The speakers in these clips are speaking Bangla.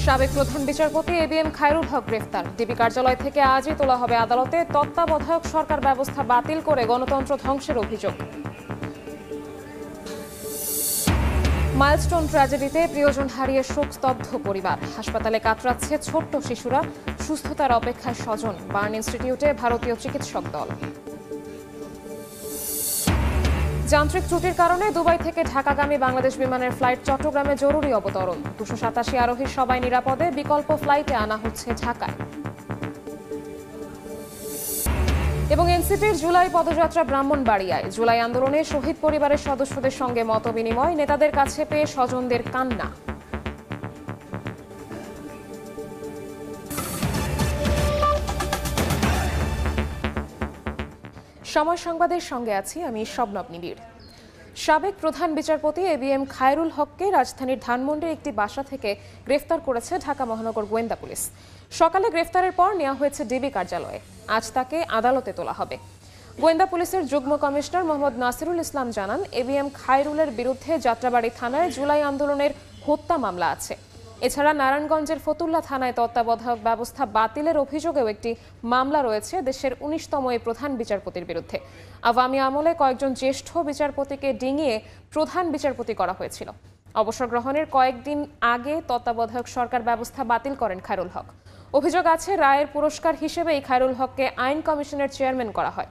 সাবেক প্রধান বিচারপতি এবিএম খায়রুল হক গ্রেফতার। ডিবি কার্যালয় থেকে আজই তোলা হবে আদালতে। তত্ত্বাবধায়ক সরকার ব্যবস্থা বাতিল করে গণতন্ত্র ধ্বংসের অভিযোগ। মাইলস্টোন ট্র্যাজেডিতে প্রিয়জন হারিয়ে শোকস্তব্ধ পরিবার। হাসপাতালে কাতরাচ্ছে ছোট্ট শিশুরা, সুস্থতার অপেক্ষায় স্বজন। বার্ন ইনস্টিটিউটে ভারতীয় চিকিৎসক দল। যান্ত্রিক ত্রুটির কারণে দুবাই থেকে ঢাকাগামী বাংলাদেশ বিমানের ফ্লাইট চট্টগ্রামে জরুরি অবতরণ। 287 আরোহীর সবাই নিরাপদে, বিকল্প ফ্লাইটে আনা হচ্ছে ঢাকায়। এবং এনসিপির জুলাই পদযাত্রা ব্রাহ্মণবাড়িয়ায়। জুলাই আন্দোলনে শহীদ পরিবারের সদস্যদের সঙ্গে মতবিনিময়, নেতাদের কাছে পেয়ে স্বজনদের কান্না। সময় সংবাদের সঙ্গে আছি আমি শবনব নিবিড়। সাবেক প্রধান বিচারপতি এবিএম খায়রুল হককে রাজধানীর ধানমন্ডির একটি বাসা থেকে গ্রেফতার করেছে ঢাকা মহানগর গোয়েন্দা পুলিশ। সকালে গ্রেফতারের পর নেওয়া হয়েছে ডিবি কার্যালয়ে। আজ তাকে আদালতে তোলা হবে। গোয়েন্দা পুলিশের যুগ্ম কমিশনার মোহাম্মদ নাসিরুল ইসলাম জানান, এবিএম খায়রুলের বিরুদ্ধে যাত্রাবাড়ি থানায় জুলাই আন্দোলনের হত্যা মামলা আছে। এছাড়া নারায়ণগঞ্জের ফতুল্লা থানায় তত্ত্বাবধায়ক ব্যবস্থা বাতিলের অভিযোগেও একটি মামলা রয়েছে দেশের 19তম এই প্রধান বিচারপতির বিরুদ্ধে। আওয়ামী আমলে কয়েকজন জ্যেষ্ঠ বিচারপতিকে ডিঙিয়ে প্রধান বিচারপতি করা হয়েছিল। অবসর গ্রহণের কয়েকদিন আগে তত্ত্বাবধায়ক সরকার ব্যবস্থা বাতিল করেন খায়রুল হক। অভিযোগ আছে, রায়ের পুরস্কার হিসেবে এই খায়রুল হককে আইন কমিশনের চেয়ারম্যান করা হয়।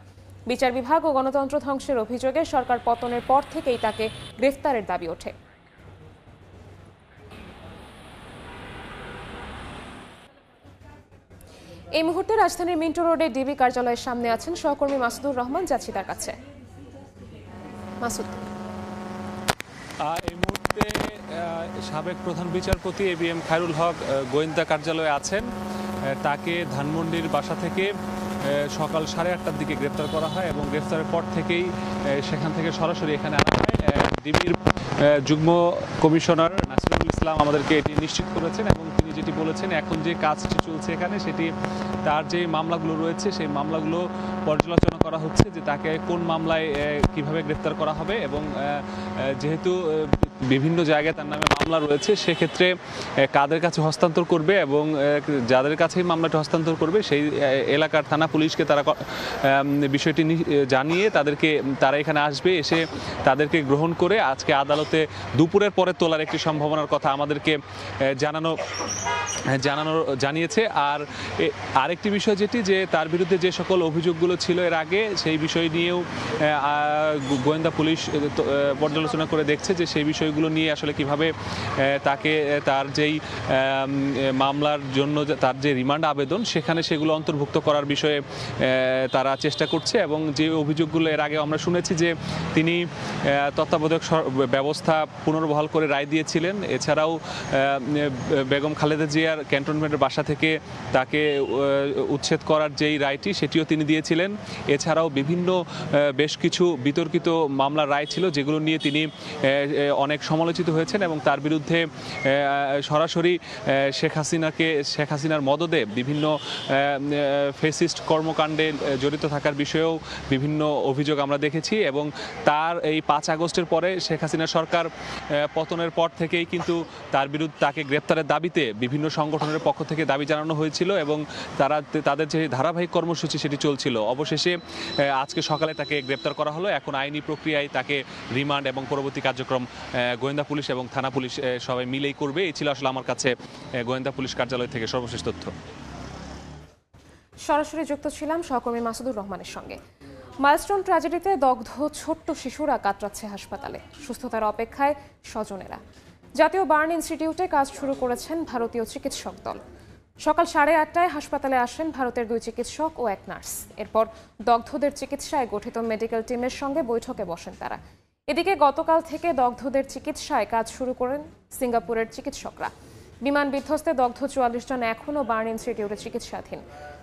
বিচার বিভাগ ও গণতন্ত্র ধ্বংসের অভিযোগে সরকার পতনের পর থেকেই তাকে গ্রেফতারের দাবি ওঠে। এই মুহূর্তে রাজধানীর মিন্টো রোডে ডিবি কার্যালয়ের সামনে আছেন সহকর্মী মাসুদুর রহমান। যাচ্ছি তার কাছে। মাসুদ, এই মুহূর্তে সাবেক প্রধান বিচারপতি এবিএম খায়রুল হক গোয়েন্দা কার্যালয়ে আছেন। তাকে ধানমন্ডির বাসা থেকে সকাল 8:30টার দিকে গ্রেফতার করা হয় এবং গ্রেফতারের পর থেকেই সেখান থেকে সরাসরি এখানে আনা হয়। ডিবির যুগ্ম কমিশনার নাসিরুল ইসলাম আমাদেরকে এটি নিশ্চিত করেছেন এবং তিনি যেটি বলেছেন, এখন যে কাজটি চলছে এখানে সেটি তার যে মামলাগুলো রয়েছে সেই মামলাগুলো পর্যালোচনা করা হচ্ছে, যে তাকে কোন মামলায় কিভাবে গ্রেফতার করা হবে এবং যেহেতু বিভিন্ন জায়গায় তার নামে মামলা রয়েছে সেক্ষেত্রে কাদের কাছে হস্তান্তর করবে এবং যাদের কাছেই মামলাটি হস্তান্তর করবে সেই এলাকার থানা পুলিশকে তারা বিষয়টি জানিয়ে তারা এখানে আসবে, এসে তাদেরকে গ্রহণ করে আজকে আদালতে দুপুরের পরে তোলার একটি সম্ভাবনার কথা আমাদেরকে জানিয়েছে। আর আরেকটি বিষয় যেটি, যে তার বিরুদ্ধে যে সকল অভিযোগগুলো ছিল এর আগে, সেই বিষয় নিয়েও গোয়েন্দা পুলিশ পর্যালোচনা করে দেখছে যে সেই বিষয়গুলো নিয়ে আসলে কিভাবে তাকে তার যেই মামলার জন্য তার যে রিমান্ড আবেদন সেখানে সেগুলো অন্তর্ভুক্ত করার বিষয়ে তারা চেষ্টা করছে। এবং যে অভিযোগগুলো এর আগে আমরা শুনেছি যে তিনি তত্ত্বাবধায়ক ব্যবস্থা পুনর্বহাল করে রায় দিয়েছিলেন, এছাড়াও বেগম খালেদা জিয়ার ক্যান্টনমেন্টের বাসা থেকে তাকে উচ্ছেদ করার যেই রায়টি সেটিও তিনি দিয়েছিলেন। এছাড়াও বিভিন্ন বেশ কিছু বিতর্কিত মামলার রায় ছিল যেগুলো নিয়ে তিনি অনেক সমালোচিত হয়েছেন এবং তার বিরুদ্ধে সরাসরি শেখ হাসিনার মদদে বিভিন্ন ফেসিস্ট কর্মকাণ্ডে জড়িত থাকার বিষয়েও বিভিন্ন অভিযোগ আমরা দেখেছি। এবং তার এই 5 আগস্টের পরে শেখ হাসিনা সরকার পতনের পর থেকেই কিন্তু তাকে গ্রেপ্তারের দাবিতে বিভিন্ন সংগঠনের পক্ষ থেকে দাবি জানানো হয়েছিল এবং তাদের যে ধারাবাহিক কর্মসূচি সেটি চলছিল। অবশেষে আজকে সকালে তাকে গ্রেপ্তার করা হলো। এখন আইনি প্রক্রিয়ায় তাকে রিমান্ড এবং পরবর্তী কার্যক্রম গোয়েন্দা পুলিশ এবং থানা পুলিশ সবাই মিলেই করবে। এই ছিল আসলে আমার কাছে গোয়েন্দা পুলিশ কার্যালয় থেকে সর্বশেষ তথ্য। সরাসরি যুক্ত ছিলাম সহকর্মী মাসুদুর রহমানের সঙ্গে। মাইলস্টোন ট্র্যাজেডিতে দগ্ধ ছোট্ট শিশুরা কাতরাচ্ছে হাসপাতালে, সুস্থতার অপেক্ষায় স্বজনেরা। জাতীয় বার্ন ইনস্টিটিউটে কাজ শুরু করেছেন ভারতীয় চিকিৎসক দল। সকাল 8:30টায় হাসপাতালে আসেন ভারতের 2 চিকিৎসক ও 1 নার্স। এরপর দগ্ধদের চিকিৎসায় গঠিত মেডিকেল টিমের সঙ্গে বৈঠকে বসেন তারা। এদিকে গতকাল থেকে দগ্ধদের চিকিৎসায় কাজ শুরু করেন সিঙ্গাপুরের চিকিৎসকরা। বিমান বিধ্বস্তে দগ্ধ 44 জন এখনও বার্ন ইনস্টিটিউটে চিকিৎসাধীন।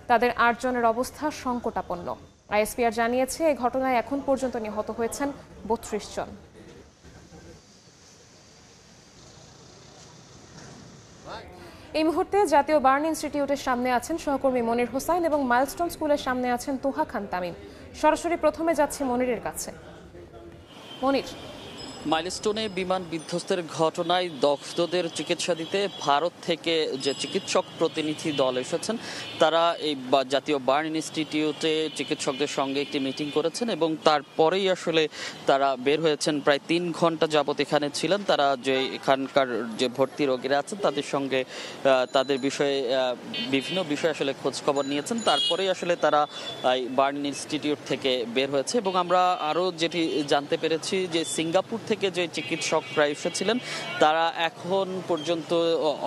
তাদের 8 জনের অবস্থা সংকটাপন্ন। আইএসপিআর জানিয়েছে, এই ঘটনায় এখন পর্যন্ত নিহত হয়েছেন 32 জন। এই মুহূর্তে জাতীয় বার্ন ইনস্টিটিউটের সামনে আছেন সহকর্মী মনির হোসাইন এবং মাইলস্টোন স্কুলের সামনে আছেন তোহা খান তামিম। সরাসরি প্রথমে যাচ্ছে মনিরের কাছে। মনির, মাইলস্টোনে বিমান বিধ্বস্তের ঘটনায় দগ্ধদের চিকিৎসা দিতে ভারত থেকে যে চিকিৎসক প্রতিনিধি দল এসেছেন তারা এই জাতীয় বার্ন ইনস্টিটিউটে চিকিৎসকদের সঙ্গে একটি মিটিং করেছেন এবং তারপরেই আসলে তারা বের হয়েছেন। প্রায় 3 ঘন্টা যাবত এখানে ছিলেন। তারা যে এখানকার যে ভর্তি রোগীরা আছেন তাদের সঙ্গে তাদের বিষয়ে বিভিন্ন বিষয়ে আসলে খোঁজখবর নিয়েছেন। তারপরেই আসলে তারা বার্ন ইনস্টিটিউট থেকে বের হয়েছে এবং আমরা আরও যেটি জানতে পেরেছি যে সিঙ্গাপুর থেকে যে চিকিৎসকরা এসেছিলেন তারা এখন পর্যন্ত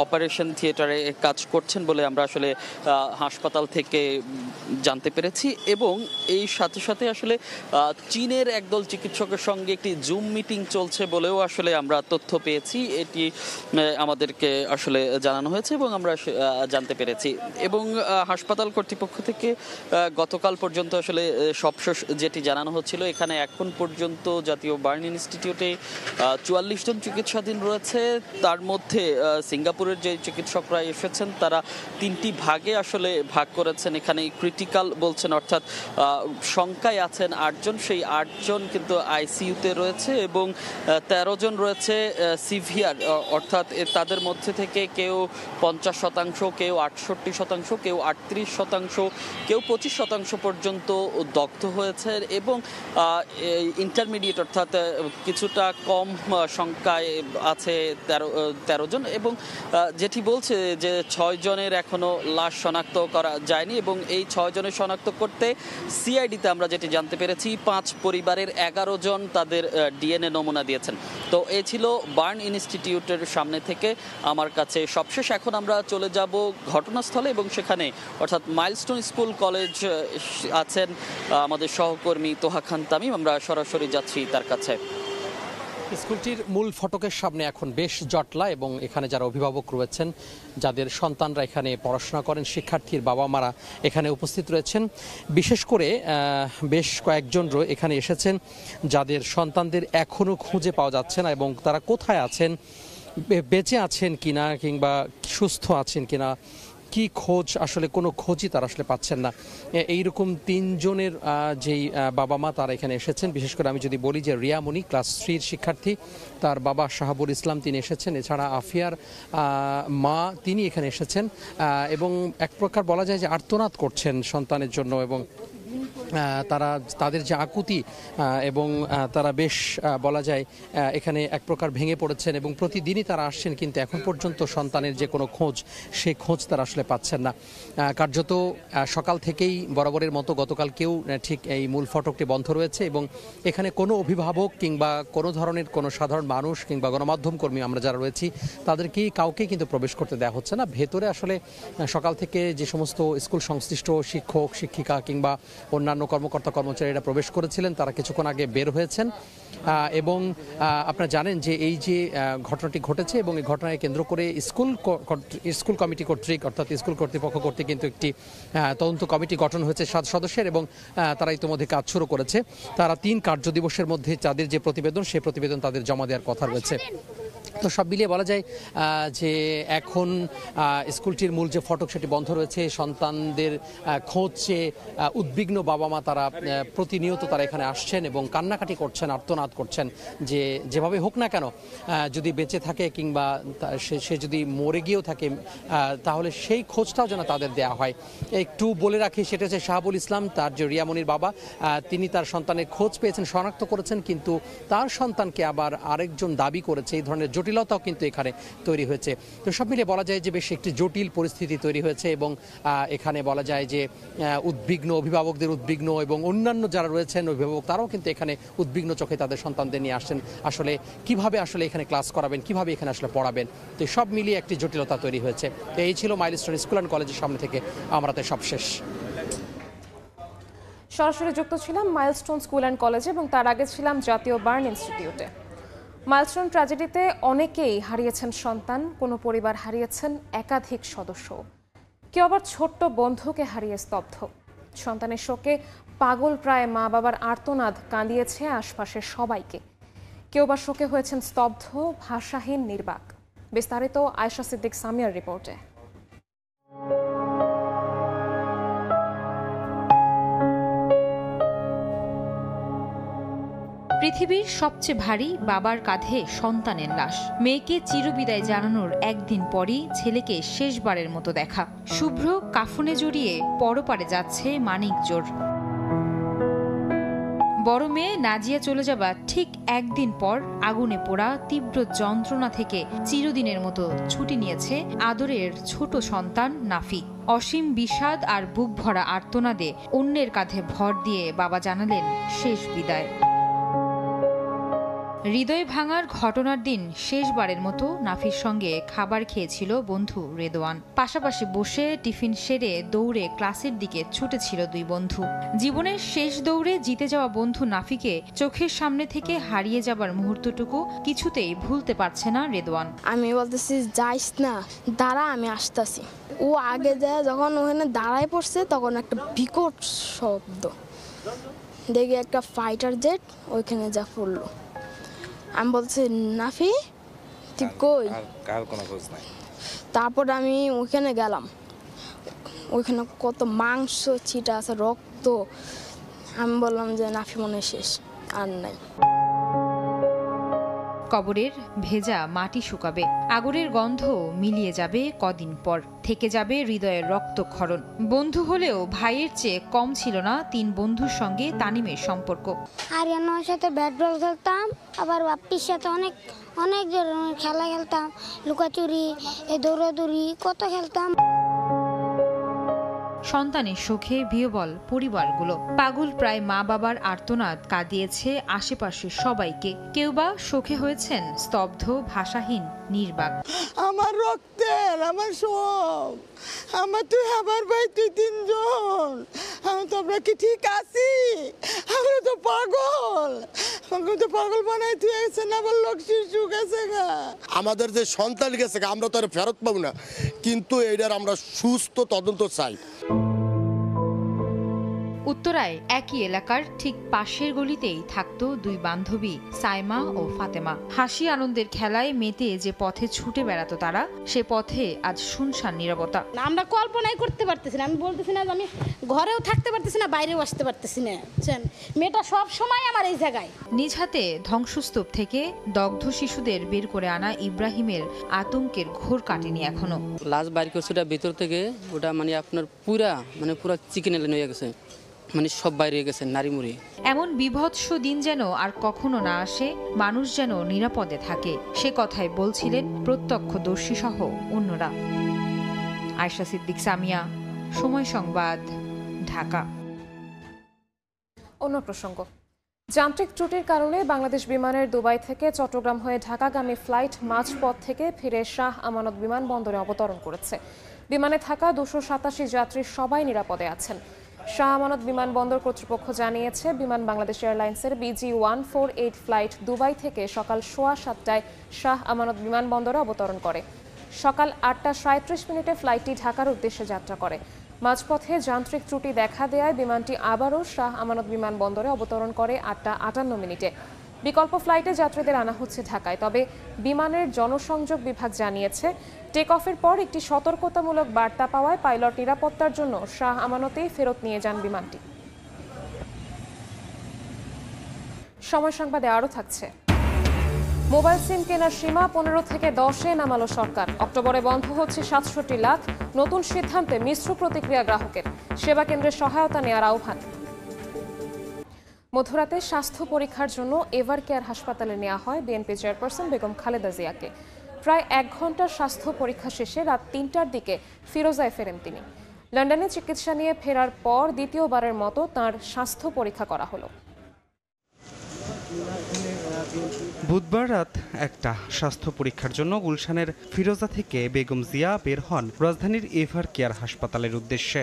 অপারেশন থিয়েটারে কাজ করছেন বলে আমরা আসলে হাসপাতাল থেকে জানতে পেরেছি। এবং এই সাথে সাথে আসলে চীনের একদল চিকিৎসকের সঙ্গে একটি জুম মিটিং চলছে বলেও আসলে আমরা তথ্য পেয়েছি। এটি আমাদেরকে আসলে জানানো হয়েছে এবং আমরা জানতে পেরেছি। এবং হাসপাতাল কর্তৃপক্ষ থেকে গতকাল পর্যন্ত আসলে সবশেষ যেটি জানানো হচ্ছিল এখানে এখন পর্যন্ত জাতীয় বার্ন ইনস্টিটিউটে 44 জন চিকিৎসাধীন রয়েছে। তার মধ্যে সিঙ্গাপুরের যে চিকিৎসকরা এসেছেন তারা 3টি ভাগে আসলে ভাগ করেছেন। এখানে ক্রিটিক্যাল বলছেন, অর্থাৎ শঙ্কায় আছেন 8 জন, সেই 8 জন কিন্তু আইসিইউতে রয়েছে এবং 13 জন রয়েছে সিভিয়ার, অর্থাৎ তাদের মধ্যে থেকে কেউ 50%, কেউ 68%, কেউ 38%, কেউ 25% পর্যন্ত দগ্ধ হয়েছে এবং ইন্টারমিডিয়েট অর্থাৎ কিছুটা কম সংখ্যায় আছে 13 জন। এবং যেটি বলছে যে 6 জনের এখনো লাশ শনাক্ত করা যায়নি এবং এই 6 জনের শনাক্ত করতে সিআইডিতে আমরা যেটি জানতে পেরেছি 5 পরিবারের 11 জন তাদের ডিএনএ নমুনা দিয়েছেন। তো এই ছিল বার্ন ইনস্টিটিউটের সামনে থেকে আমার কাছে সবশেষ। এখন আমরা চলে যাব ঘটনাস্থলে এবং সেখানে অর্থাৎ মাইলস্টোন স্কুল কলেজ আছেন আমাদের সহকর্মী তোহা খান তামিম। আমরা সরাসরি যাচ্ছি তার কাছে। স্কুলটির মূল ফটকের সামনে এখন বেশ জটলা এবং এখানে যারা অভিভাবক রয়েছেন, যাদের সন্তানরা এখানে পড়াশোনা করেন, শিক্ষার্থীর বাবা মারা এখানে উপস্থিত রয়েছেন। বিশেষ করে বেশ কয়েকজন এখানে এসেছেন যাদের সন্তানদের এখনও খুঁজে পাওয়া যাচ্ছে না এবং তারা কোথায় আছেন, বেঁচে আছেন কিনা কিংবা সুস্থ আছেন কিনা, কি খোঁজ, আসলে কোনো খোঁজই তারা আসলে পাচ্ছেন না। এইরকম 3 জনের যেই বাবা মা তারা এখানে এসেছেন। বিশেষ করে আমি যদি বলি যে রিয়ামণি ক্লাস 3 শিক্ষার্থী, তার বাবা শাহাবুল ইসলাম তিনি এসেছেন। এছাড়া আফিয়ার মা তিনি এখানে এসেছেন এবং এক প্রকার বলা যায় যে আর্তনাদ করছেন সন্তানের জন্য এবং তারা তাদের যে আকুতি এবং তারা বেশ বলা যায় এখানে এক প্রকার ভেঙে পড়েছেন এবং প্রতিদিনই তারা আসছেন, কিন্তু এখন পর্যন্ত সন্তানের যে কোনো খোঁজ, সেই খোঁজ তারা আসলে পাচ্ছেন না। কার্যত সকাল থেকেই বরাবরের মতো গতকালকেও ঠিক এই মূল ফটকটি বন্ধ রয়েছে এবং এখানে কোনো অভিভাবক কিংবা কোনো ধরনের কোনো সাধারণ মানুষ কিংবা গণমাধ্যম কর্মী আমরা যারা রয়েছি তাদেরকে কাউকে কিন্তু প্রবেশ করতে দেওয়া হচ্ছে না। ভেতরে আসলে সকাল থেকে যে সমস্ত স্কুল সংশ্লিষ্ট শিক্ষক শিক্ষিকা কিংবা অন্যান্য কর্মকর্তা কর্মচারীরা প্রবেশ করেছিলেন তারা কিছুক্ষণ আগে বের হয়েছেন এবং আপনারা জানেন যে এই যে ঘটনাটি ঘটেছে এবং এই ঘটনাকে কেন্দ্র করে স্কুল কমিটি কর্তৃক অর্থাৎ স্কুল কর্তৃপক্ষ কর্তৃক কিন্তু একটি তদন্ত কমিটি গঠন হয়েছে 7 সদস্যের এবং তারা ইতিমধ্যে কাজ শুরু করেছে। তারা 3 কার্য দিবসের মধ্যে তাদের যে প্রতিবেদন সেই প্রতিবেদন তাদের জমা দেওয়ার কথা রয়েছে। তো সব মিলিয়ে বলা যায় যে এখন স্কুলটির মূল যে ফটক সেটি বন্ধ রয়েছে। সন্তানদের খোঁজে উদ্বিগ্ন বাবা মা তারা প্রতিনিয়ত তারা এখানে আসছেন এবং কান্নাকাটি করছেন, আর্তনাদ করছেন যে যেভাবে হোক না কেন যদি বেঁচে থাকে কিংবা সে যদি মরে গিয়েও থাকে তাহলে সেই খোঁজটাও যেন তাদের দেয়া হয়। একটু বলে রাখি, সেটা হচ্ছে শাহাবুল ইসলাম, তার যে রিয়ামণির বাবা, তিনি তার সন্তানের খোঁজ পেয়েছেন, শনাক্ত করেছেন, কিন্তু তার সন্তানকে আবার আরেকজন দাবি করেছে। এই ধরনের জটিলতাও কিন্তু এখানে তৈরি হয়েছে। তো সব মিলিয়ে বলা যায় যে বেশ একটি জটিল পরিস্থিতি তৈরি হয়েছে এবং এখানে বলা যায় যে উদ্বিগ্ন অভিভাবকদের উদ্বিগ্ন এবং অন্যান্য যারা রয়েছেন অভিভাবক তারাও কিন্তু এখানে উদ্বিগ্ন চোখে তাদের সন্তানদের নিয়ে আসছেন। আসলে কিভাবে আসলে এখানে ক্লাস করাবেন, কিভাবে এখানে আসলে পড়াবেন, তো সব মিলিয়ে একটি জটিলতা তৈরি হয়েছে। তো এই ছিল মাইলস্টোন স্কুল অ্যান্ড কলেজের সামনে থেকে আমরা তো সবশেষ। সরাসরি যুক্ত ছিলাম মাইলস্টোন স্কুল অ্যান্ড কলেজে এবং তার আগে ছিলাম জাতীয় বার্ন ইনস্টিটিউটে। মাইলস্টোন ট্র্যাজেডিতে অনেকেই হারিয়েছেন সন্তান, কোনো পরিবার হারিয়েছেন একাধিক সদস্য, কেউ আবার ছোট্ট বন্ধুকে হারিয়ে স্তব্ধ। সন্তানের শোকে পাগল প্রায় মা বাবার আর্তনাদ কাঁদিয়েছে আশপাশের সবাইকে। কেউ বা শোকে হয়েছেন স্তব্ধ, ভাষাহীন, নির্বাক। বিস্তারিত আয়েশা সিদ্দিক সামিয়ার রিপোর্টে। পৃথিবীর সবচেয়ে ভারী বাবার কাঁধে সন্তানের লাশ। মেয়েকে চিরবিদায় জানানোর একদিন পরই ছেলেকে শেষবারের মতো দেখা। শুভ্র কাফনে জড়িয়ে পরপারে যাচ্ছে মানিকজোড়। বড় মেয়ে নাজিয়া চলে যাবা ঠিক একদিন পর আগুনে পোড়া তীব্র যন্ত্রণা থেকে চিরদিনের মতো ছুটি নিয়েছে আদরের ছোট সন্তান নাফি। অসীম বিষাদ আর বুক ভরা আর্তনাদে অন্যের কাঁধে ভর দিয়ে বাবা জানালেন শেষ বিদায়। হৃদয় ভাঙার ঘটনার দিন শেষবারের মতো নাফির সঙ্গে খাবার খেয়েছিল বন্ধু রেদওয়ান। পাশাপাশি বসে টিফিন সেরে দৌড়ে ক্লাসের দিকে ছুটেছিল দুই বন্ধু। জীবনের শেষ দৌড়ে জিতে যাওয়া বন্ধু নাফিকে চোখের সামনে থেকে হারিয়ে যাবার মুহূর্তটুকু কিছুতেই ভুলতে পারছে না রেদওয়ান। আমি বলতেছি যাইস না, দাঁড়া আমি আসতেছি। ও আগে যায়, যখন ওখানে দাঁড়ায় পড়ছে তখন একটা বিকট শব্দ, দেখি একটা ফাইটার জেট ওইখানে যা পড়লো। আমি বলছি নাফি তুই কই? তারপর আমি ওইখানে গেলাম, ওইখানে কত মাংস ছিটা আছে, রক্ত। আমি বললাম যে নাফি মনে হয় শেষ, আর নাই। কবরের ভেজা মাটি শুকাবে, আগুনের গন্ধ মিলিয়ে যাবে কদিন পর, থেকে যাবে হৃদয়ের রক্তক্ষরণ। বন্ধু হলেও ভাইয়ের চেয়ে কম ছিল না তিন বন্ধুর সঙ্গে তানিমের সম্পর্ক। আরিয়ানার সাথে ব্যাট বল খেলতাম, আবার বাপ্পির সাথে অনেক অনেক ধরনের খেলা খেলতাম, লুকাচুরি, দৌড়াদৌড়ি কত খেলতাম। সন্তানের শোকে বিহ্বল পরিবারগুলো। পাগল প্রায় মা বাবার আর্তনাদ কাঁদিয়েছে আশেপাশের সবাইকে। কেউ বা শোকে হয়েছেন স্তব্ধ, ভাষাহীন, নির্বাক। আমার রক্তের, আমার সব, আমার তুই, আমার ভাই, তুই তিনজন, তোমরা কি ঠিক আছি? আমরা তো পাগল, আমাকে তো পাগল বানাই তুই গেছে না, আমার লোক শিশু গেছে গা। আমাদের যে সন্তান গেছে আমরা তো আর ফেরত পাবো না, কিন্তু এইটার আমরা সুস্থ তদন্ত চাই। উত্তরায় একই এলাকার ঠিক পাশের গলিতেই থাকতো দুই বান্ধবী সাইমা ও ফাতেমা। হাসি আনন্দের খেলায় মেতে যে পথে ছুটে বেড়াতো তারা, সে পথে আজ শুনশান নীরবতা। আমরা কল্পনাই করতে পারতেছি না। আমি বলতেছি না যে আমি ঘরেও থাকতে পারতেছি না, বাইরেও আসতে পারতেছি না। মেয়েটা সব সময় আমার এই জায়গায়। নিজ হাতে ধ্বংসস্তূপ থেকে দগ্ধ শিশুদের বের করে আনা ইব্রাহিমের আতঙ্কের ঘোর কাটেনি এখনো। লাশ বাইর করছে ওটা ভিতর থেকে, ওটা মানে আপনার পুরা চিকেন এলেন হয়ে গেছে, মানে সব বাইরে গেছে নারী মুড়ি। এমন বিভৎস দিন যেন আর কখনো না আসে, মানুষ যেন নিরাপদে থাকে, সে কথাই বলছিলেন প্রত্যক্ষদর্শী সহ অন্যরা। আয়েশা সিদ্দিক, সামিয়া, সময় সংবাদ, ঢাকা। অন্য প্রসঙ্গ, যান্ত্রিক ত্রুটির কারণে বাংলাদেশ বিমানের দুবাই থেকে চট্টগ্রাম হয়ে ঢাকাগামী ফ্লাইট মাঝপথ থেকে ফিরে শাহ আমানত বিমানবন্দরে অবতরণ করেছে। বিমানে থাকা 287 যাত্রী সবাই নিরাপদে আছেন। শাহ আমানত বিমানবন্দর কর্তৃপক্ষ জানিয়েছে, বিমান বাংলাদেশ এয়ারলাইন্সের BG148 ফ্লাইট দুবাই থেকে সকাল 7:15টায় শাহ আমানত বিমানবন্দরে অবতরণ করে। সকাল 8:37 ফ্লাইটটি ঢাকার উদ্দেশ্যে যাত্রা করে। মাঝপথে যান্ত্রিক ত্রুটি দেখা দেয়ায় বিমানটি আবারও শাহ আমানত বিমানবন্দরে অবতরণ করে 8:58। বিকল্প ফ্লাইটে যাত্রীদের আনা হচ্ছে ঢাকায়। তবে বিমানের জনসংযোগ বিভাগ জানিয়েছে, টেক অফের পর একটি সতর্কতামূলক বার্তা পাওয়ায় পাইলট নিরাপত্তার জন্য শাহ আমানতেই ফেরত নিয়ে যান বিমানটি। সময় সংবাদে আরও থাকছে, মোবাইল সিম কেনার সীমা 15 থেকে 10-এ নামালো সরকার। অক্টোবরে বন্ধ হচ্ছে 67 লাখ। নতুন সিদ্ধান্তে মিশ্র প্রতিক্রিয়া গ্রাহকের। সেবা কেন্দ্রের সহায়তা নেওয়ার আহ্বান। মধ্যরাতে স্বাস্থ্য পরীক্ষার জন্য এভার কেয়ার হাসপাতালে নেওয়া হয় বিএনপি চেয়ারপারসন বেগম খালেদা জিয়াকে। প্রায় 1 ঘন্টার স্বাস্থ্য পরীক্ষা শেষে রাত 3টার দিকে ফিরোজায় ফেরেন তিনি। লন্ডনে চিকিৎসা নিয়ে ফেরার পর দ্বিতীয়বারের মতো তাঁর স্বাস্থ্য পরীক্ষা করা হলো। বুধবার রাত 1টা স্বাস্থ্য পরীক্ষার জন্য গুলশানের ফিরোজা থেকে বেগম জিয়া বের হন রাজধানীর এভার কেয়ার হাসপাতালের উদ্দেশ্যে।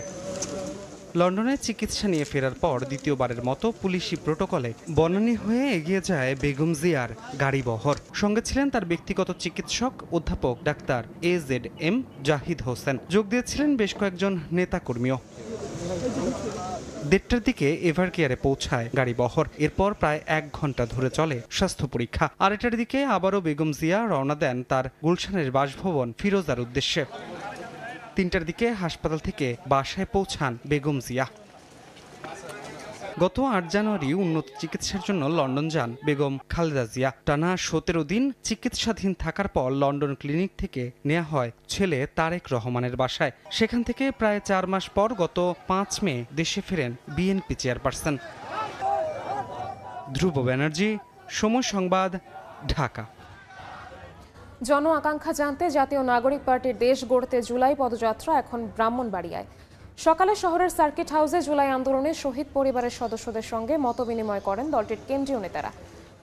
লন্ডনে চিকিৎসা নিয়ে ফেরার পর দ্বিতীয়বারের মতো পুলিশি প্রোটোকলে বনানী হয়ে এগিয়ে যায় বেগম জিয়ার গাড়ি বহর। সঙ্গে ছিলেন তার ব্যক্তিগত চিকিৎসক অধ্যাপক ডাক্তার AZM জাহিদ হোসেন। যোগ দিয়েছিলেন বেশ কয়েকজন নেতাকর্মীও। 1:30টার দিকে এভার কেয়ারে পৌঁছায় গাড়ি বহর। এরপর প্রায় 1 ঘন্টা ধরে চলে স্বাস্থ্য পরীক্ষা। 2:30টার দিকে আবারও বেগম জিয়া রওনা দেন তার গুলশানের বাসভবন ফিরোজার উদ্দেশ্যে। 3টার দিকে হাসপাতাল থেকে বাসায় পৌঁছান বেগম জিয়া। গত ৮ জানুয়ারি উন্নত চিকিৎসার জন্য লন্ডন যান বেগম খালেদা জিয়া। টানা ১৭ দিন চিকিৎসাধীন থাকার পর লন্ডন ক্লিনিক থেকে নেওয়া হয় ছেলে তারেক রহমানের বাসায়। সেখান থেকে প্রায় ৪ মাস পর গত ৫ মে দেশে ফেরেন বিএনপি চেয়ারপারসন। ধ্রুব ব্যানার্জি, সময় সংবাদ, ঢাকা। জন আকাঙ্ক্ষা জানতে জাতীয় নাগরিক পার্টির দেশ গড়তে জুলাই পদযাত্রা এখন ব্রাহ্মণবাড়িয়ায়। সকালে শহরের সার্কিট হাউসে জুলাই আন্দোলনে শহীদ পরিবারের সদস্যদের সঙ্গে মতবিনিময় করেন দলটির কেন্দ্রীয় নেতারা।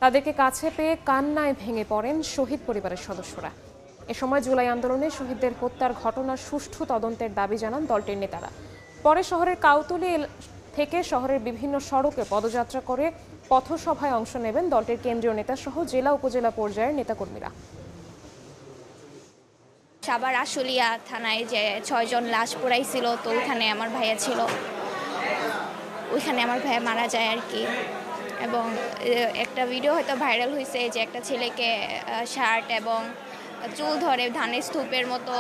তাদেরকে কাছে পেয়ে কান্নায় ভেঙে পড়েন শহীদ পরিবারের সদস্যরা। এ সময় জুলাই আন্দোলনে শহীদদের হত্যার ঘটনার সুষ্ঠু তদন্তের দাবি জানান দলটির নেতারা। পরে শহরের কাউতুলি থেকে শহরের বিভিন্ন সড়কে পদযাত্রা করে পথসভায় অংশ নেবেন দলটির কেন্দ্রীয় নেতা সহ জেলা উপজেলা পর্যায়ের নেতাকর্মীরা। সাভার আশুলিয়া থানায় যে ৬ জন লাশ পোড়াইছিল, তো ওইখানে আমার ভাইয়া ছিল, ওইখানে আমার ভাইয়া মারা যায় আর কি। এবং একটা ভিডিও হয়তো ভাইরাল হয়েছে যে একটা ছেলেকে শার্ট এবং চুল ধরে ধানের স্তূপের মতো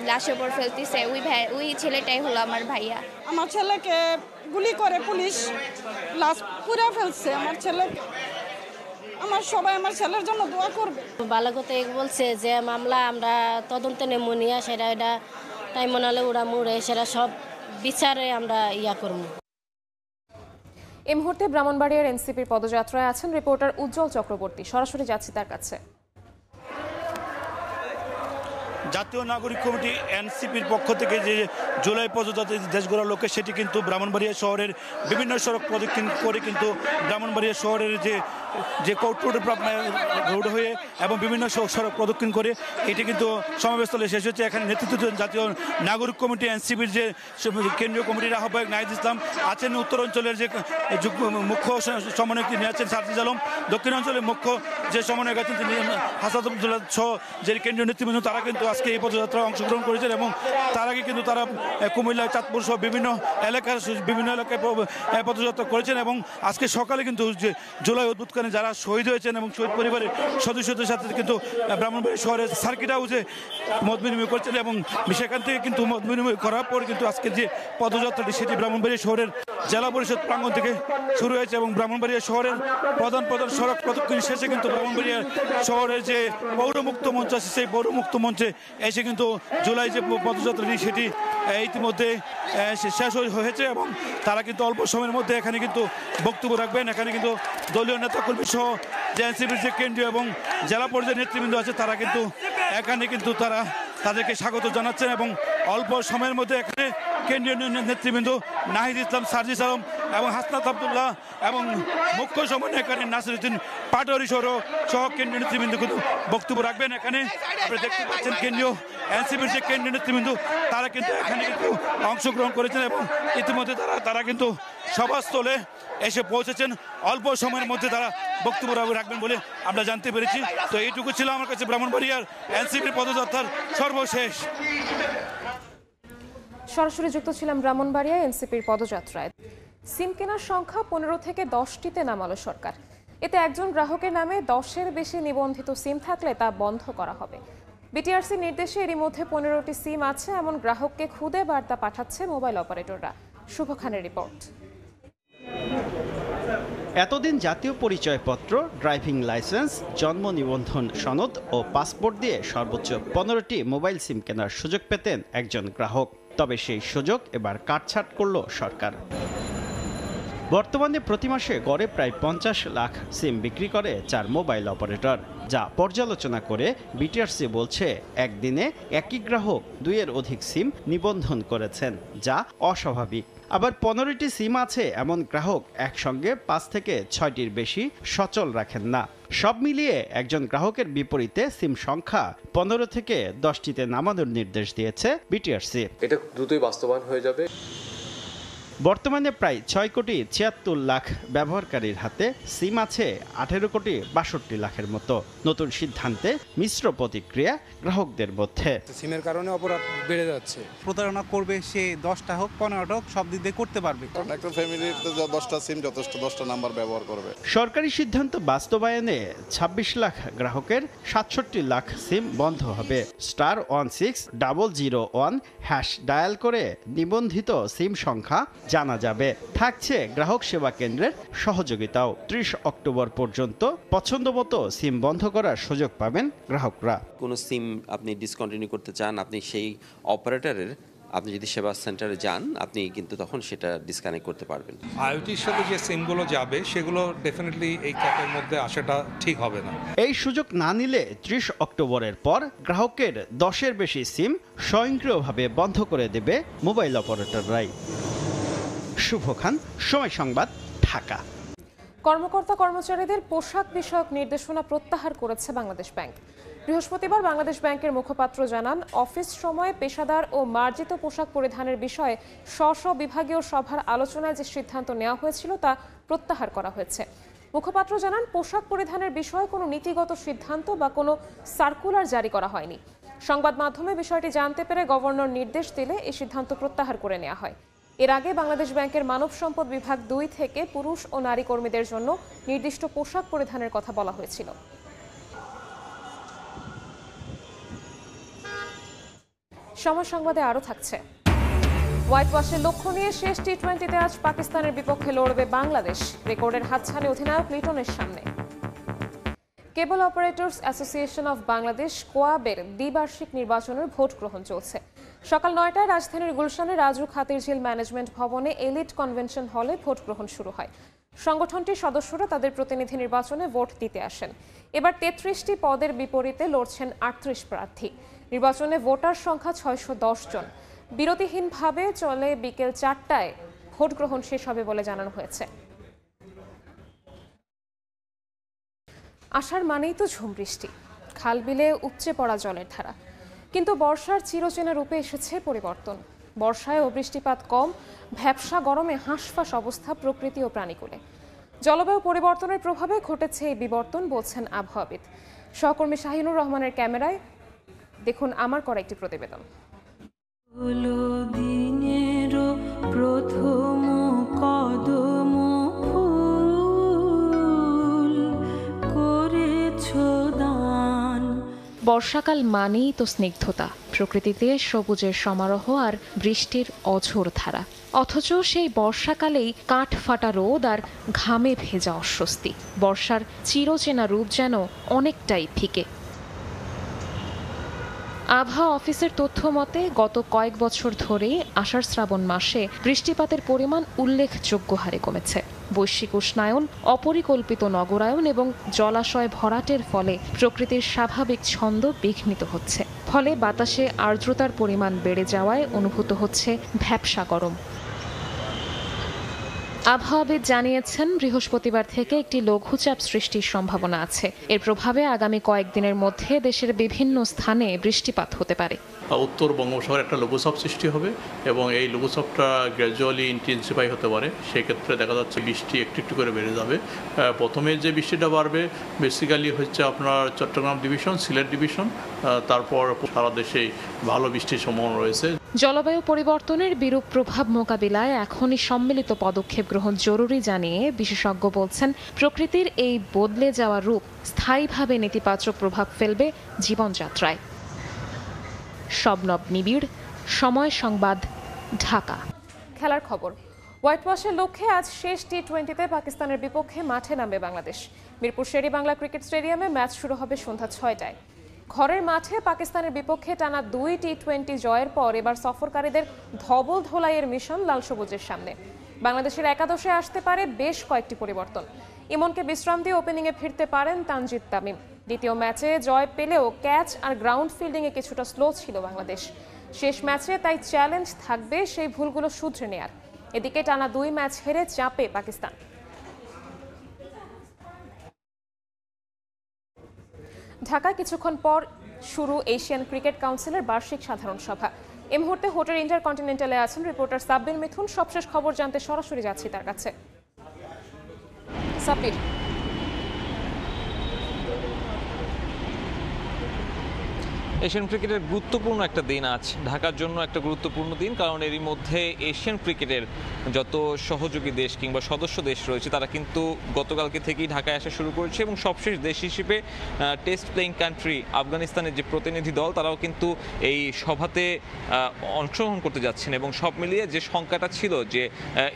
লাশের উপর ফেলতেছে, ওই ছেলেটাই হলো আমার ভাইয়া। আমার ছেলেকে গুলি করে পুলিশ লাশ পুড়ে ফেলছে। আমার ছেলে, আমার সবাই আমার ছেলের জন্য দোয়া করবে। বালাগতে বলছে যে মামলা আমরা তদন্তে নেমুনিয়া সেটা এটা তাই মনালে ওরা মুড়ে সেটা সব বিচারে আমরা করব। এই মুহূর্তে ব্রাহ্মণবাড়িয়ার এনসিপির পদযাত্রায় আছেন রিপোর্টার উজ্জ্বল চক্রবর্তী। সরাসরি যাচ্ছি তার কাছে। জাতীয় নাগরিক কমিটি এনসিপির পক্ষ থেকে যে জুলাই পদযাত্রা দেশ গড়ার লক্ষ্যে সেটি কিন্তু ব্রাহ্মণবাড়িয়া শহরের বিভিন্ন সড়ক প্রদক্ষিণ করে কিন্তু ব্রাহ্মণবাড়িয়া শহরের যে কোর্ট রোড হয়ে এবং বিভিন্ন সড়ক প্রদক্ষিণ করে এটি কিন্তু সমাবেশস্থলে শেষ হচ্ছে। এখানে নেতৃত্ব জাতীয় নাগরিক কমিটি এনসিপির যে কেন্দ্রীয় কমিটির আহ্বায়ক নাহিদ ইসলাম আছেন, উত্তর অঞ্চলের যে মুখ্য সমন্বয়ক তিনি আছেন সার্জিস আলম, দক্ষিণ অঞ্চলের মুখ্য যে সমন্বয়ক আছেন তিনি হাসান আব্দুল্লাহ সহ যে কেন্দ্রীয় নেতৃবৃন্দ তারা কিন্তু আজকে এই পদযাত্রায় অংশগ্রহণ করেছেন। এবং তার আগে কিন্তু তারা কুমিল্লা, চাঁদপুর সহ বিভিন্ন এলাকায় পদযাত্রা করেছেন। এবং আজকে সকালে কিন্তু যে জুলাই অভ্যুত্থানে যারা শহীদ হয়েছেন এবং শহীদ পরিবারের সদস্যদের সাথে কিন্তু ব্রাহ্মণবাড়িয়া শহরের সার্কিট হাউসে মত বিনিময় করছেন। এবং সেখান থেকে কিন্তু মত বিনিময় করার পর কিন্তু আজকে যে পদযাত্রাটি সেটি ব্রাহ্মণবাড়িয়া শহরের জেলা পরিষদ প্রাঙ্গণ থেকে শুরু হয়েছে। এবং ব্রাহ্মণবাড়িয়া শহরের প্রধান সড়ক প্রদক্ষিণ শেষে কিন্তু ব্রাহ্মণবাড়িয়া শহরের যে পৌরমুক্ত মঞ্চ আছে সেই পৌরমুক্ত মঞ্চে এসে কিন্তু জুলাই যে পদযাত্রাটি সেটি ইতিমধ্যে শেষ হয়েছে। এবং তারা কিন্তু অল্প সময়ের মধ্যে এখানে কিন্তু বক্তব্য রাখবেন। এখানে কিন্তু দলীয় নেতাকর্মী সহ যে এনসিপির যে কেন্দ্রীয় এবং জেলা পর্যায়ের নেতৃবৃন্দ আছে তারা কিন্তু এখানে কিন্তু তাদেরকে স্বাগত জানাচ্ছেন। এবং অল্প সময়ের মধ্যে এখানে কেন্দ্রীয় নেতৃবৃন্দ নাহিদ ইসলাম, সার্জিস আলম এবং হাসনাত আব্দুল্লাহ এবং মুখ্য সমন্বয়কারী নাসিরউদ্দিন পাটোয়ারি সহ কেন্দ্রীয় নেতৃবৃন্দ কিন্তু বক্তব্য রাখবেন। এখানে আপনি দেখতে পাচ্ছেন কেন্দ্রীয় এনসিপির যে কেন্দ্রীয় নেতৃবৃন্দ তারা কিন্তু এখানে কিন্তু অংশগ্রহণ করেছেন এবং ইতিমধ্যে তারা কিন্তু সভাস্থলে এসে পৌঁছেছেন। অল্প সময়ের মধ্যে তারা বক্তব্য রাখবেন বলে আমরা জানতে পেরেছি। তো এইটুকু ছিল আমার কাছে ব্রাহ্মণবাড়িয়ার এনসিপির পদযাত্রার সর্বশেষ। সরাসরি যুক্ত ছিলাম ব্রাহ্মণবাড়িয়ায় এনসিপির পদযাত্রায়। সিম কেনার সংখ্যা 15 থেকে 10টিতে নামালো সরকার। এতে একজন গ্রাহকের নামে 10-এর বেশি নিবন্ধিত সিম থাকলে তা বন্ধ করা হবে। বিটিআরসির নির্দেশে এরই মধ্যে 15টি সিম আছে এমন গ্রাহককে খুদে বার্তা পাঠাচ্ছে মোবাইল অপারেটররা। শুভ খানের রিপোর্ট। এতদিন জাতীয় পরিচয়পত্র, ড্রাইভিং লাইসেন্স, জন্ম নিবন্ধন সনদ ও পাসপোর্ট দিয়ে সর্বোচ্চ 15টি মোবাইল সিম কেনার সুযোগ পেতেন একজন গ্রাহক। তবে সেই সুযোগ এবার কাটছাঁট করল সরকার। বর্তমানে প্রতি মাসে গড়ে প্রায় 50 লাখ সিম বিক্রি করে 4 মোবাইল অপারেটর, যা পর্যালোচনা করে বিটিআরসি বলছে একদিনে একই গ্রাহক 2-এর অধিক সিম নিবন্ধন করেছেন, যা অস্বাভাবিক। আবার 15টি সিম আছে এমন গ্রাহক একসঙ্গে 5 থেকে 6টির বেশি সচল রাখেন না। সব মিলিয়ে একজন গ্রাহকের বিপরীতে সিম সংখ্যা 15 থেকে 10টিতে নামানোর নির্দেশ দিয়েছে বিটিআরসি। এটা দ্রুতই বাস্তবায়ন হয়ে যাবে। বর্তমানে প্রায় 6 কোটি 76 লাখ ব্যবহারকারীর হাতে সিম আছে 18 কোটি 62 লাখের মতো। নতুন সিদ্ধান্তে মিশ্র প্রতিক্রিয়া গ্রাহকদের মধ্যে। সিমের কারণে অপরাধ বেড়ে যাচ্ছে। প্রতারণা করবে সে 10টা হোক 15টা হোক সব দিক দিয়ে করতে পারবে। একটা ফ্যামিলিতে 10টা সিম যথেষ্ট, 10টা নাম্বার ব্যবহার করবে। সরকারি সিদ্ধান্ত বাস্তবায়নে 26 লাখ গ্রাহকের 67 লাখ সিম বন্ধ হবে। *16001# ডায়াল করে নিবন্ধিত সিম সংখ্যা জানা যাবে। থাকছে গ্রাহক সেবা কেন্দ্রের সহযোগিতাও। 30 অক্টোবর পর্যন্ত পছন্দমতো সিম বন্ধ করার সুযোগ পাবেন গ্রাহকরা। কোনো সিম আপনি ডিসকন্টিনিউ করতে চান, আপনি সেই অপারেটরের আপনি যদি সেবা সেন্টারে যান আপনি কিন্তু তখন সেটা ডিসকানেক্ট করতে পারবেন। আইওটির সাথে যে সিমগুলো যাবে সেগুলো ডেফিনেটলি এই ক্যাপের মধ্যে আসাটা ঠিক হবে না। এই সুযোগ না নিলে 30 অক্টোবরের পর গ্রাহকের 10-এর বেশি সিম স্বয়ংক্রিয়ভাবে বন্ধ করে দেবে মোবাইল অপারেটররাই। শুভ খান, সময় সংবাদ, ঢাকা। কর্মকর্তা কর্মচারীদের পোশাক বিষয়ক নির্দেশনা প্রত্যাহার করেছে বাংলাদেশ ব্যাংক। বৃহস্পতিবার বাংলাদেশ ব্যাংকের মুখপাত্র জানান, অফিস সময়ে পেশাদার ও মার্জিত পোশাক পরিধানের বিষয়ে স্ব বিভাগীয় সভার আলোচনায় যে সিদ্ধান্ত নেওয়া হয়েছিল তা প্রত্যাহার করা হয়েছে। মুখপাত্র জানান, পোশাক পরিধানের বিষয়ে কোনো নীতিগত সিদ্ধান্ত বা কোনো সার্কুলার জারি করা হয়নি। সংবাদ মাধ্যমে বিষয়টি জানতে পেরে গভর্নর নির্দেশ দিলে এই সিদ্ধান্ত প্রত্যাহার করে নেওয়া হয়। এর আগে বাংলাদেশ ব্যাংকের মানব সম্পদ বিভাগ 2 থেকে পুরুষ ও নারী কর্মীদের জন্য নির্দিষ্ট পোশাক পরিধানের কথা বলা হয়েছিল। সময় সংবাদে আরও থাকছে। হোয়াইট ওয়াশের লক্ষ্য নিয়ে শেষ টি-20তে আজ পাকিস্তানের বিপক্ষে লড়বে বাংলাদেশ। রেকর্ডের হাতছানি অধিনায়ক লিটনের সামনে। কেবল অপারেটর্স অ্যাসোসিয়েশন অফ বাংলাদেশ কোয়াবের দ্বিবার্ষিক নির্বাচনের ভোট গ্রহণ চলছে। সকাল 9টায় রাজধানীর গুলশানের রাজু খাতিরঝিল ম্যানেজমেন্ট ভবনে এলিট কনভেনশন হলে ভোট গ্রহণ শুরু হয়। সংগঠনটির সদস্যরা তাদের প্রতিনিধি নির্বাচনে ভোট দিতে আসেন। এবার 33টি পদের বিপরীতে লড়ছেন 38 প্রার্থী। নির্বাচনে ভোটার সংখ্যা 610 জন। বিরতিহীনভাবে চলে বিকেল 4টায় ভোট গ্রহণ শেষ হবে বলে জানানো হয়েছে। আষাঢ় মানেই তো ঝুম বৃষ্টি, খাল বিলে উপচে পড়া জলের ধারা। কিন্তু বর্ষার চিরচেনা রূপে এসেছে পরিবর্তন। বর্ষায় বৃষ্টিপাত কম, ভ্যাপসা গরমে হাঁসফাঁস অবস্থা প্রকৃতি ও প্রাণীকুলে। জলবায়ু পরিবর্তনের প্রভাবে ঘটেছে এই বিবর্তন বলছেন আবহাওয়াবিদ। সহকর্মী শাহিনুর রহমানের ক্যামেরায় দেখুন আমার করা একটি প্রতিবেদন। বর্ষাকাল মানেই তো স্নিগ্ধতা, প্রকৃতিতে সবুজের সমারোহ আর বৃষ্টির অঝোর ধারা। অথচ সেই বর্ষাকালেই কাঠ ফাটা রোদ আর ঘামে ভেজা অস্বস্তি। বর্ষার চিরচেনা রূপ যেন অনেকটাই ফিকে। আবহাওয়া অফিসের তথ্য মতে গত কয়েক বছর ধরে আষাঢ় শ্রাবণ মাসে বৃষ্টিপাতের পরিমাণ উল্লেখযোগ্য হারে কমেছে। বৈশ্বিক উষ্ণায়ন, অপরিকল্পিত নগরায়ন এবং জলাশয় ভরাটের ফলে প্রকৃতির স্বাভাবিক ছন্দ বিঘ্নিত হচ্ছে। ফলে বাতাসে আর্দ্রতার পরিমাণ বেড়ে যাওয়ায় অনুভূত হচ্ছে ভ্যাপসা গরম। আবহাওয়াবিদ জানিয়েছেন, বৃহস্পতিবার থেকে একটি লঘুচাপ সৃষ্টির সম্ভাবনা আছে। এর প্রভাবে আগামী কয়েকদিনের মধ্যে দেশের বিভিন্ন স্থানে বৃষ্টিপাত হতে পারে। উত্তর বঙ্গোপসাগরে একটা লঘুচাপ সৃষ্টি হবে এবং এই লঘুচাপটা গ্র্যাজুয়ালি ইন্টেন্সিফাই হতে পারে। সেক্ষেত্রে দেখা যাচ্ছে বৃষ্টি একটু একটু করে বেড়ে যাবে। প্রথমে যে বৃষ্টিটা বাড়বে বেসিক্যালি হচ্ছে আপনার চট্টগ্রাম ডিভিশন, সিলেট ডিভিশন, তারপর সারা দেশেই ভালো বৃষ্টির সম্ভাবনা রয়েছে। জলবায়ু পরিবর্তনের বিরূপ প্রভাব মোকাবিলায় এখনই সম্মিলিত পদক্ষেপ গ্রহণ জরুরি জানিয়ে বিশেষজ্ঞ বলছেন, প্রকৃতির এই বদলে যাওয়া রূপ স্থায়ীভাবে নেতিবাচক প্রভাব ফেলবে জীবনযাত্রায়। শবনব নিবিড়, সময় সংবাদ, ঢাকা। খেলার খবর। হোয়াইট ওয়াশের লক্ষ্যে আজ শেষ টি-20তে পাকিস্তানের বিপক্ষে মাঠে নামবে বাংলাদেশ। মিরপুর শেরে বাংলা ক্রিকেট স্টেডিয়ামে ম্যাচ শুরু হবে সন্ধ্যা 6টায়। ঘরের মাঠে পাকিস্তানের বিপক্ষে টানা 2 টি-20 জয়ের পর এবার সফরকারীদের ধবল ধোলাইয়ের মিশন লাল সবুজের সামনে। বাংলাদেশের একাদশে আসতে পারে বেশ কয়েকটি পরিবর্তন। ইমনকে বিশ্রাম দিয়ে ওপেনিংয়ে ফিরতে পারেন তানজিদ তামিম। দ্বিতীয় ম্যাচে জয় পেলেও ক্যাচ আর গ্রাউন্ড ফিল্ডিংয়ে কিছুটা স্লো ছিল বাংলাদেশ। শেষ ম্যাচে তাই চ্যালেঞ্জ থাকবে সেই ভুলগুলো শুধরে নেয়ার। এদিকে টানা 2 ম্যাচ হেরে চাপে পাকিস্তান। ঢাকায় কিছুক্ষণ পর শুরু এশিয়ান ক্রিকেট কাউন্সিলের বার্ষিক সাধারণ সভা। এই মুহূর্তে হোটেল ইন্টারকন্টিনেন্টালে আছেন রিপোর্টার সাব্বির মিথুন। সবশেষ খবর জানতে সরাসরি যাচ্ছি তার কাছে। সাব্বির, এশিয়ান ক্রিকেটের গুরুত্বপূর্ণ একটা দিন আজ, ঢাকার জন্য একটা গুরুত্বপূর্ণ দিন, কারণ এরই মধ্যে এশিয়ান ক্রিকেটের যত সহযোগী দেশ কিংবা সদস্য দেশ রয়েছে তারা কিন্তু গতকালকে থেকেই ঢাকায় আসা শুরু করেছে এবং সবশেষ দেশ হিসেবে টেস্ট প্লেইং কান্ট্রি আফগানিস্তানের যে প্রতিনিধি দল তারাও কিন্তু এই সভাতে অংশগ্রহণ করতে যাচ্ছেন এবং সব মিলিয়ে যে সংখ্যাটা ছিল যে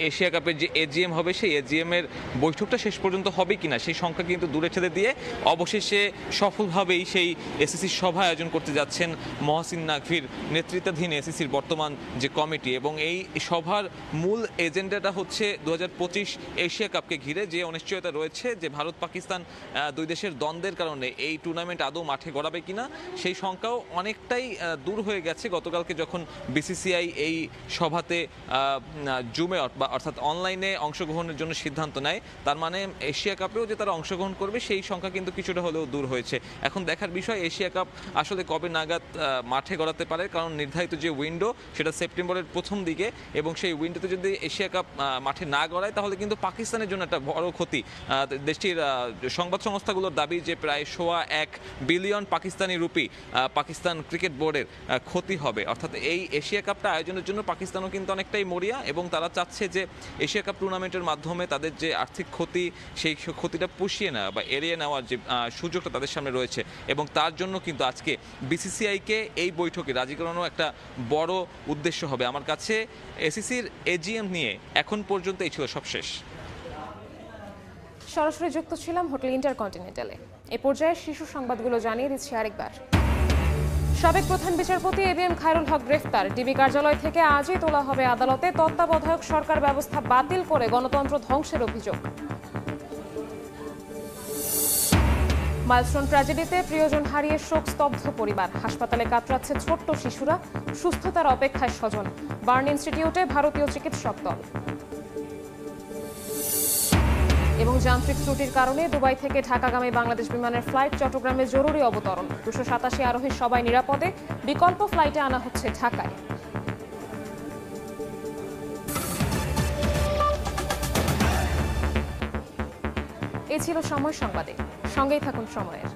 এশিয়া কাপের যে এজিএম হবে সেই এজিএমের বৈঠকটা শেষ পর্যন্ত হবে কিনা সেই সংখ্যা কিন্তু দূরে ঠেলে দিয়ে অবশেষে সফলভাবেই সেই এসিসির সভা আয়োজন করতে যাচ্ছেন মহসিন নাকভির নেতৃত্বাধীন এসিসির বর্তমান যে কমিটি। এবং এই সভার মূল এজেন্ডাটা হচ্ছে 2025 এশিয়া কাপকে ঘিরে যে অনিশ্চয়তা রয়েছে যে ভারত পাকিস্তান দুই দেশের দ্বন্দ্বের কারণে এই টুর্নামেন্ট আদৌ মাঠে গড়াবে কিনা সেই সংখ্যাও অনেকটাই দূর হয়ে গেছে গতকালকে যখন বিসিসিআই এই সভাতে জুমে বা অর্থাৎ অনলাইনে অংশগ্রহণের জন্য সিদ্ধান্ত নেয়। তার মানে এশিয়া কাপেও যে তারা অংশগ্রহণ করবে সেই সংখ্যা কিন্তু কিছুটা হলেও দূর হয়েছে। এখন দেখার বিষয় এশিয়া কাপ আসলে কবে নাগাদ মাঠে গড়াতে পারে, কারণ নির্ধারিত যে উইন্ডো সেটা সেপ্টেম্বরের প্রথম দিকে এবং সেই উইন্ডোতে যদি এশিয়া কাপ মাঠে না গড়ায় তাহলে কিন্তু পাকিস্তানের জন্য একটা বড় ক্ষতি। দেশটির সংবাদ সংস্থাগুলোর দাবি যে প্রায় 1.25 billion Pakistani rupee Pakistan cricket বোর্ডের ক্ষতি হবে। অর্থাৎ এই এশিয়া কাপটা আয়োজনের জন্য পাকিস্তানও কিন্তু অনেকটাই মরিয়া এবং তারা চাচ্ছে যে এশিয়া কাপ টুর্নামেন্টের মাধ্যমে তাদের যে আর্থিক ক্ষতি সেই ক্ষতিটা পুষিয়ে নেওয়া বা এড়িয়ে নেওয়ার যে সুযোগটা তাদের সামনে রয়েছে এবং তার জন্য কিন্তু আজকে বিসিসিআইকে এই বৈঠকে রাজি করানো একটা বড় উদ্দেশ্য হবে। আমার কাছে এসিসির এজিএম নিয়ে এখন পর্যন্ত এই ছিল সবশেষ। সরাসরি যুক্ত ছিলাম হোটেল ইন্টারকন্টিনেন্টালে। এ পর্যায়ে শীর্ষ সংবাদগুলো জানিয়ে দিচ্ছি আরেকবার। সাবেক প্রধান বিচারপতি এবিএম খায়রুল হক গ্রেফতার। ডিবি কার্যালয় থেকে আজই তোলা হবে আদালতে। তত্ত্বাবধায়ক সরকার ব্যবস্থা বাতিল করে গণতন্ত্র ধ্বংসের অভিযোগ। মাইলস্টোন ট্র্যাজেডিতে প্রিয়জন হারিয়ে শোক স্তব্ধ পরিবার। হাসপাতালে কাতরাচ্ছে ছোট্ট শিশুরা, সুস্থতার অপেক্ষায় স্বজন। বার্ন ইনস্টিটিউটে ভারতীয় চিকিৎসক দল। এবং যান্ত্রিক ত্রুটির কারণে দুবাই থেকে ঢাকাগামী বাংলাদেশ বিমানের ফ্লাইট চট্টগ্রামে জরুরি অবতরণ। 287 আরোহী সবাই নিরাপদে, বিকল্প ফ্লাইটে আনা হচ্ছে ঢাকায়। এই ছিল সময় সংবাদে, সঙ্গেই থাকুন সময়ের।